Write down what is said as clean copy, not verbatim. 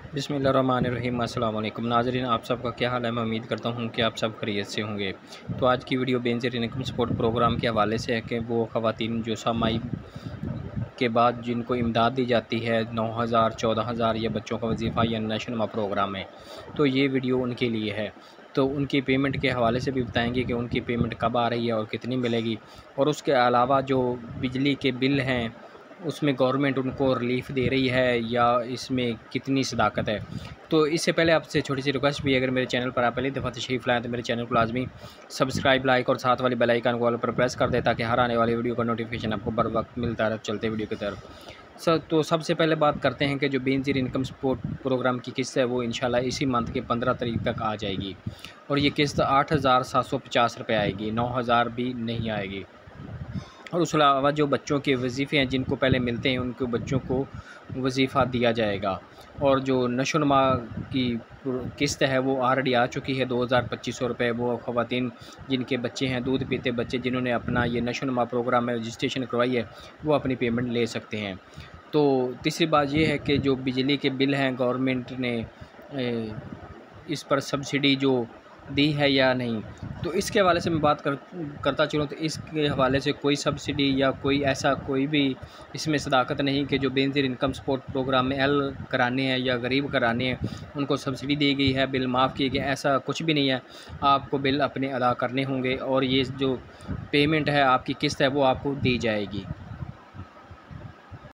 बिस्मिल्लाहिर्रहमानिर्रहीम। अस्सलाम वालेकुम नाज़रीन, आप सबका क्या हाल है। मैं उम्मीद करता हूँ कि आप सब खैरियत से होंगे। तो आज की video Benazir income support programme के हवाले से है कि वो ख़वातीन जो समाई के बाद जिनको इमदाद दी जाती है 9,000 14,000 या बच्चों का वजीफ़ा या नशोनुमा प्रोग्राम है, तो ये वीडियो उनके लिए है। तो उनकी पेमेंट के हवाले से भी बताएंगे कि उनकी पेमेंट कब आ रही है और कितनी मिलेगी, और उसके अलावा जो बिजली के बिल हैं उसमें गवर्नमेंट उनको रिलीफ़ दे रही है या इसमें कितनी सदाकत है। तो इससे पहले आपसे छोटी सी रिक्वेस्ट भी है, अगर मेरे चैनल पर आप पहली दफ़ा तशरीफ़ लाएँ तो मेरे चैनल को लाजमी सब्सक्राइब, लाइक और साथ वाली बेल आइकन को ऑल पर प्रेस कर दें ताकि हर आने वाली वीडियो का नोटिफिकेशन आपको बर वक्त मिलता रहे चलते वीडियो की तरफ। तो सबसे पहले बात करते हैं कि जो बेनज़ीर इनकम सपोर्ट प्रोग्राम की किस्त है वो इंशाल्लाह इसी मंथ के 15 तारीख तक आ जाएगी, और ये किस्त 8,750 रुपये आएगी, 9,000 भी नहीं आएगी। और उसके अलावा जो बच्चों के वजीफ़े हैं जिनको पहले मिलते हैं उनको बच्चों को वजीफ़ा दिया जाएगा। और जो नशोनुमा की किस्त है वो ऑलरेडी आ चुकी है 2,2500 रुपये। वो ख़वातीन जिनके बच्चे हैं, दूध पीते बच्चे, जिन्होंने अपना ये नशोनुमा प्रोग्राम में रजिस्ट्रेशन करवाई है, वो अपनी पेमेंट ले सकते हैं। तो तीसरी बात ये है कि जो बिजली के बिल हैं गवर्नमेंट ने इस पर सब्सिडी जो दी है या नहीं, तो इसके हवाले से मैं बात करता चलूँ तो इसके हवाले से कोई सब्सिडी या कोई ऐसा कोई भी इसमें सदाकत नहीं कि जो बेनज़ीर इनकम सपोर्ट प्रोग्राम में एल कराने हैं या गरीब कराने हैं उनको सब्सिडी दी गई है, बिल माफ़ किए गए, ऐसा कुछ भी नहीं है। आपको बिल अपने अदा करने होंगे और ये जो पेमेंट है आपकी किस्त है वो आपको दी जाएगी।